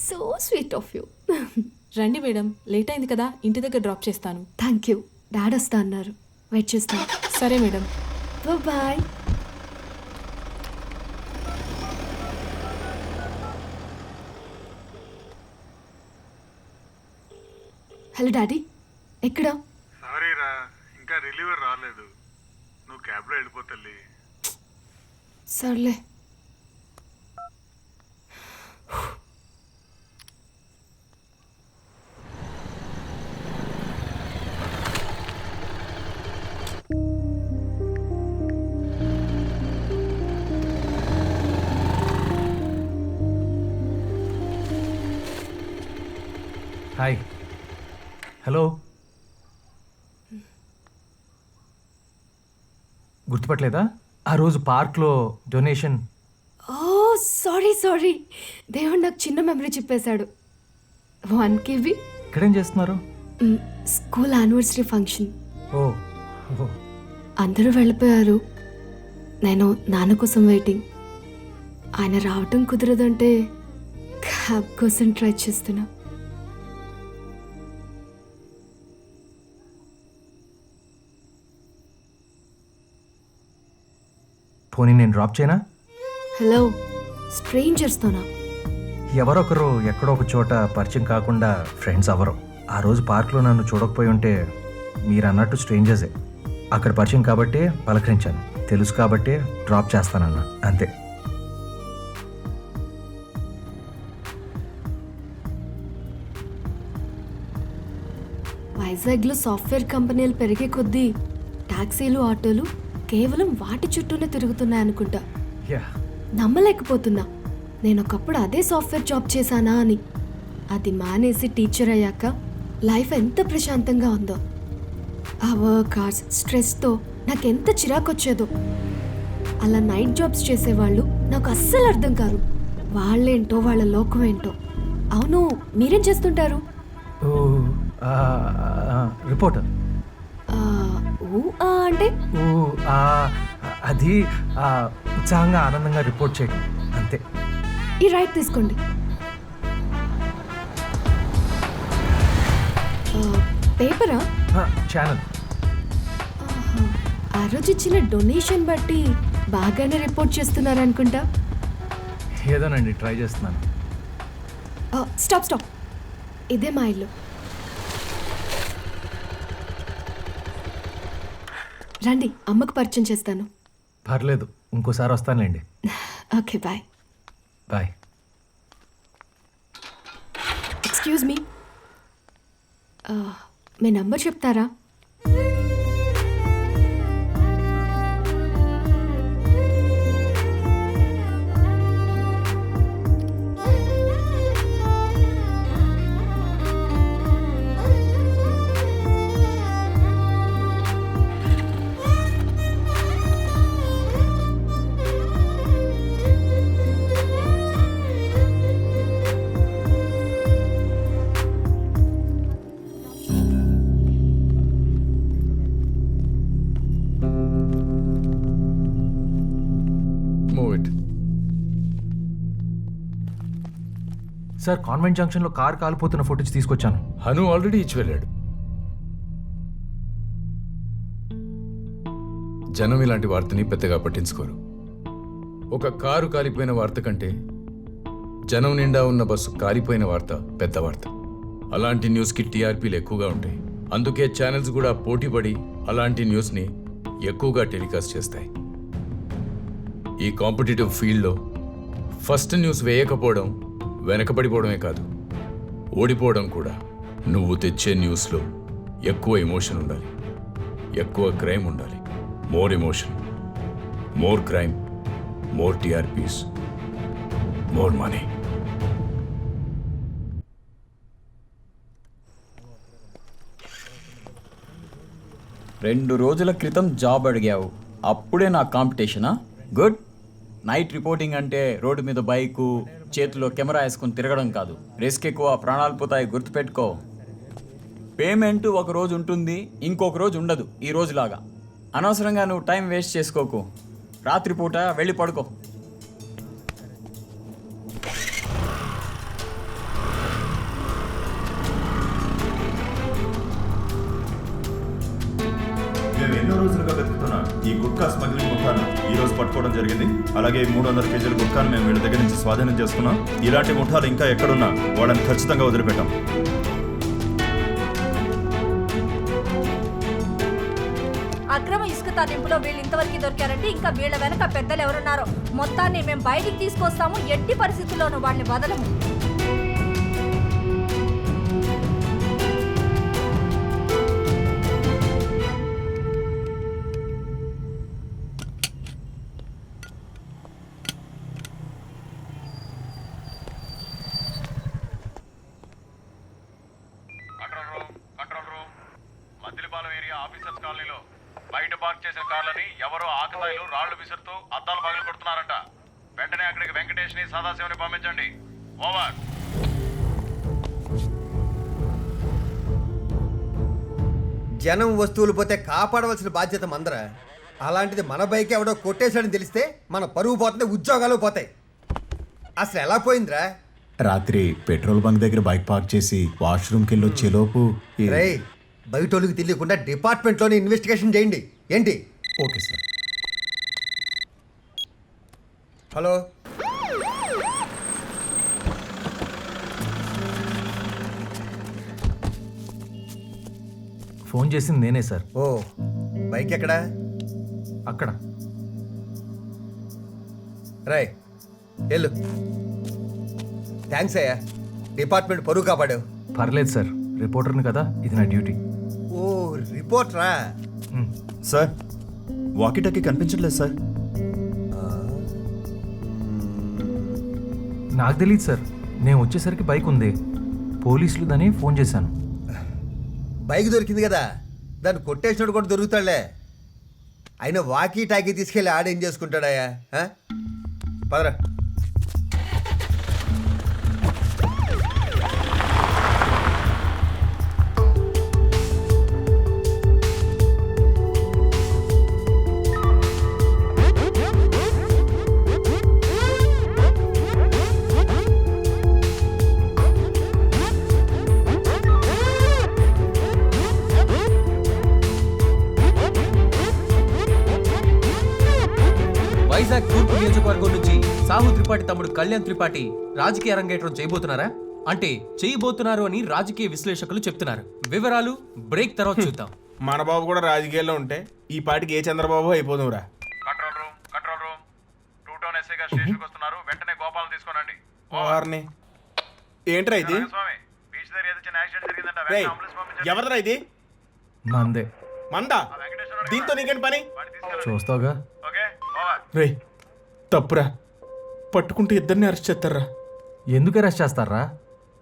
So sweet of you. రండి madam, late అయింది కదా, ఇంటి దగ్గర డ్రాప్ చేస్తాను. Thank you. డాడ్ వస్తా అన్నారు, వెయిట్ చేస్తాను. సరే మేడం. బాయ్. హలో డాడీ, ఎక్కడ? సారీరా, ఇంకా రిలీవర్ రాలేదు. నువ్వు క్యాబ్లో వెళ్ళిపోతల్లి. సర్లే. హాయ్. హలో. గుర్తుపట్టలేదా? ఆ రోజు పార్క్లో డొనేషన్. ఓ సారీ, దేవుడు నాకు చిన్న మెమరీ చెప్పేశాడు. 1 KB. ఇక్కడేం చేస్తున్నారు? School anniversary function. ఓ. అందరూ వెళ్ళిపోయారు, నేను నాన్న కోసం వెయిటింగ్. ఆయన రావటం కుదరదంటే క్యాబ్ కోసం ట్రై చేస్తున్నా. పోనీ నేను డ్రాప్ చేయనా? హలో, స్ట్రేంజర్స్తోనా? ఎవరొకరు ఎక్కడో ఒక చోట పరిచయం కాకుండా ఫ్రెండ్స్ అవ్వరు. ఆ రోజు పార్క్లో నన్ను చూడకపోయి ఉంటే మీరు అన్నట్టు స్ట్రేంజర్సే. అక్కడ పరిచయం కాబట్టే పలకరించాను, తెలుసు కాబట్టే డ్రాప్ చేస్తానన్నా, అంతే. వైజాగ్లో సాఫ్ట్వేర్ కంపెనీలు పెరిగే కొద్దీ టాక్సీలు, ఆటోలు కేవలం వాటి చుట్టూనే తిరుగుతున్నాయి అనుకుంటా. యా. నమ్మలేకపోతున్నా, నేను ఒకప్పుడు అదే సాఫ్ట్వేర్ జాబ్ చేశానా అని. అది మానేసి టీచర్ అయ్యాక లైఫ్ ఎంత ప్రశాంతంగా ఉందో. ఆ వర్క్ అవర్స్, స్ట్రెస్తో నాకెంత చిరాకు వచ్చేదో. అలా నైట్ జాబ్స్ చేసేవాళ్ళు నాకు అస్సలు అర్థం కారు. వాళ్ళేంటో, వాళ్ళ లోకం ఏంటో. అవును, మీరేం చేస్తుంటారు? ఓ, రిపోర్టర్. అంటే ఓ, అది ఉత్సాహంగా ఆనందంగా రిపోర్ట్ చేయడం, అంతే. ఈ రైట్ తీసుకోండి. పేపరా? ఛానల్. ఆ రోజు ఇచ్చిన డొనేషన్ బట్టి బాగానే రిపోర్ట్ చేస్తున్నారనుకుంటా. ఏదోనండి, ట్రై చేస్తున్నాను. స్టాప్. ఇదే మా ఇల్లు. రండి, అమ్మకు పరిచయం చేస్తాను. పర్లేదు, ఇంకోసారి వస్తానులేండి. Okay, bye. Bye. Excuse me, మీ నంబర్ చెప్తారా? సార్, కాన్వెంట్ జంక్షన్లో కారు కాలిపోతున్న ఫుటేజ్ తీసుకొచ్చాను. హను ఆల్రెడీ ఇచ్చి వెళ్ళాడు. జనం ఇలాంటి వార్తని పెద్దగా పట్టించుకోరు. ఒక కారు కాలిపోయిన వార్త కంటే జనం నిండా ఉన్న బస్సు కాలిపోయిన వార్త పెద్ద వార్త. అలాంటి న్యూస్కి టీఆర్పీలు ఎక్కువగా ఉంటాయి. అందుకే ఛానల్స్ కూడా పోటీపడి అలాంటి న్యూస్ని ఎక్కువగా టెలికాస్ట్ చేస్తాయి. ఈ కాంపిటేటివ్ ఫీల్డ్లో ఫస్ట్ న్యూస్ వేయకపోవడం వెనకబడిపోవడమే కాదు, ఓడిపోవడం కూడా. నువ్వు తెచ్చే న్యూస్లో ఎక్కువ ఎమోషన్ ఉండాలి, ఎక్కువ క్రైమ్ ఉండాలి. More emotion, more crime, more TRPs, more money. రెండు రోజుల క్రితం జాబ్ అడిగావు, అప్పుడే నా కాంపిటీషనా? గుడ్. నైట్ రిపోర్టింగ్ అంటే రోడ్డు మీద బైకు, చేతిలో కెమెరా వేసుకుని తిరగడం కాదు. రిస్క్ ఎక్కువ, ప్రాణాలు పోతాయి, గుర్తుపెట్టుకో. పేమెంట్ ఒక రోజు ఉంటుంది, ఇంకొక రోజు ఉండదు. ఈ రోజులాగా అనవసరంగా నువ్వు టైం వేస్ట్ చేసుకోకు. రాత్రిపూట వెళ్ళి పడుకో. ఈ గుట్కా స్మగ్లింగ్ ముఠాను ఈ రోజు పట్టుకోవడం జరిగింది. అలాగే 300 కేజీల గుట్కాను మేము వీళ్ళ దగ్గర నుంచి స్వాధీనం చేసుకున్నాం. ఇలాంటి ముఠాలు ఇంకా ఎక్కడున్నా వాళ్ళని ఖచ్చితంగా వదిలిపెట్టాం. అక్రమ ఇసుక తరలింపులో వీళ్ళు ఇంతవరకు దొరికారంటే ఇంకా వీళ్ళ వెనక పెద్దలు ఎవరున్నారో మొత్తాన్ని మేము బయటికి తీసుకొస్తాము. ఎట్టి పరిస్థితుల్లోనూ వాళ్ళని వదలము. Control room Maddilapalem area officers కాలనీలో బయట పార్క్ చేసిన కార్లని ఎవరో ఆకతాయిలు రాళ్లు విసురుతూ అద్దాలు పగలు కొడుతున్నారంట. వెంటనే అక్కడికి వెంకటేష్ని సదాశివని పంపించండి. ఓవర్. జనం వస్తువులు పోతే కాపాడవలసిన బాధ్యత మందర. అలాంటిది మన బైక్ ఎవడో కొట్టేశాడని తెలిస్తే మన పరువు పోతుంది, ఉద్యోగాలు పోతాయి. అసలు ఎలా పోయిందిరా? రాత్రి పెట్రోల్ బంక్ దగ్గర బైక్ పార్క్ చేసి వాష్రూమ్కి వెళ్ళి వచ్చేలోపు రే, బయటోళ్ళకి తెలియకుండా డిపార్ట్మెంట్లోనే ఇన్వెస్టిగేషన్ చేయండి. ఏంటి? Okay sir. హలో, ఫోన్ చేసింది నేనే సార్. ఓ బైక్ ఎక్కడా? అక్కడ. రాయ్ వెళ్ళు. థ్యాంక్స్ అయ్యా, డిపార్ట్మెంట్ పరువు కాపాడావు. పర్లేదు సార్, రిపోర్టర్ని కదా, ఇది నా డ్యూటీ. ఓ రిపోర్టరా? సార్, వాకీటాకీ కనిపించట్లేదు సార్. నాకు తెలియదు సార్, నేను వచ్చేసరికి బైక్ ఉంది. పోలీసులు దాన్ని ఫోన్ చేశాను. బైక్ దొరికింది కదా, దాన్ని కొట్టేసినోడు కూడా దొరుకుతాడులే. అయినా వాకీ టాకీ తీసుకెళ్ళి ఆడేం చేసుకుంటాడయ్యా? పదరా. వైజాగ్ తూర్పు నియోజకవర్గం నుంచి సాహు త్రిపాఠి తమ్ముడు కళ్యాణ్ త్రిపాఠి రాజకీయ అరంగేట్రం చేయబోతున్నారా? అంటే చేయబోతున్నారు అని రాజకీయ విశ్లేషకులు చెప్తున్నారు. వివరాలు బ్రేక్ తర్వాత చూద్దాం. మన బాబు కూడా రాజకీయాల్లో ఉంటే ఈ పాటికి ఏ చంద్రబాబు అయిపోదురా. కంట్రోల్ రూమ్ 2 టౌన్ ఎస్ఐ గారు స్టేషన్కి వస్తున్నారు. వెంటనే గోపాలను తీసుకోనండి. వారిని ఏంట్రా ఇది? స్వామి, బీచ్ దగ్గర ఏదో చిన్న యాక్సిడెంట్ జరిగిందంట. రేయ్, వెంటనే అంబులెన్స్ పంపించండి. ఎవరిరా ఇది? మందే. మందా? దీంతో నీకేంటి పని? చూస్తావుగా. Okay, over. రే తప్పురా, పట్టుకుంటే ఇద్దరిని అరెస్ట్ చేస్తారా? ఎందుకు అరెస్ట్ చేస్తారా?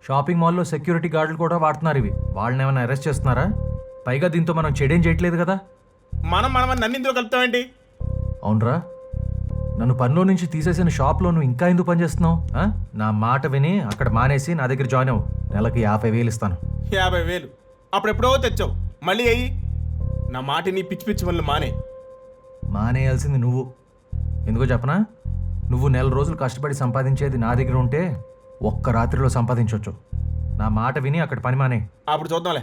షాపింగ్ మాల్లో సెక్యూరిటీ గార్డులు కూడా వాడుతున్నారు ఇవి. వాళ్ళని ఏమైనా అరెస్ట్ చేస్తున్నారా? పైగా దీంతో మనం చెడేం చేయట్లేదు కదా. మనం నన్ను ఇందులో కలుపుతామేంటి? అవునరా, నన్ను పనిలో నుంచి తీసేసిన షాప్లో నువ్వు ఇంకా ఎందుకు పనిచేస్తున్నావు? నా మాట విని అక్కడ మానేసి నా దగ్గర జాయిన్ అవ్వు. నెలకి 50,000 ఇస్తాను. 50,000 అప్పుడెప్పుడో తెచ్చావు, మళ్ళీ అయ్యి నా మాట నీ పిచ్చి పిచ్చి వల్ల మానేయాల్సింది నువ్వు. ఎందుకో చెప్పనా? నువ్వు 4 రోజులు కష్టపడి సంపాదించేది నా దగ్గర ఉంటే ఒక్క రాత్రిలో సంపాదించవచ్చు. నా మాట విని అక్కడ పని మానే. అప్పుడు చూద్దాంలే.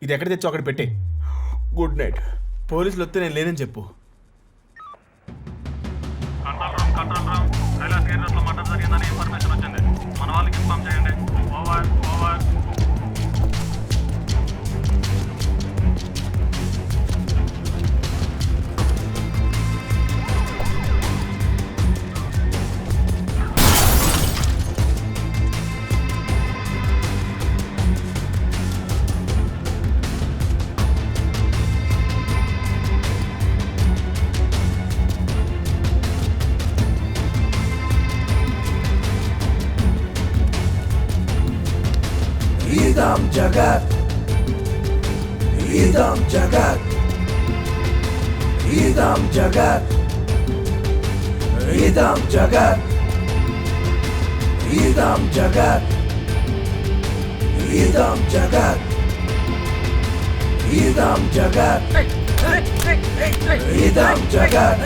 ఇది ఎక్కడ తెచ్చావు అక్కడ పెట్టే. Good night. పోలీసులు వస్తే నేను లేదని చెప్పు. కంట్రోల్ రూమ్ కైలాస్ ఏరియాలో మర్డర్ జరిగిందని ఇన్ఫర్మేషన్ వచ్చింది. మన వాళ్ళకి ఇన్ఫార్మ్ చేయండి. Over. Idam Jagat, Idam Jagat, Idam Jagat, Idam Jagat, Idam Jagat, Idam Jagat, Idam Jagat, Idam Jagat.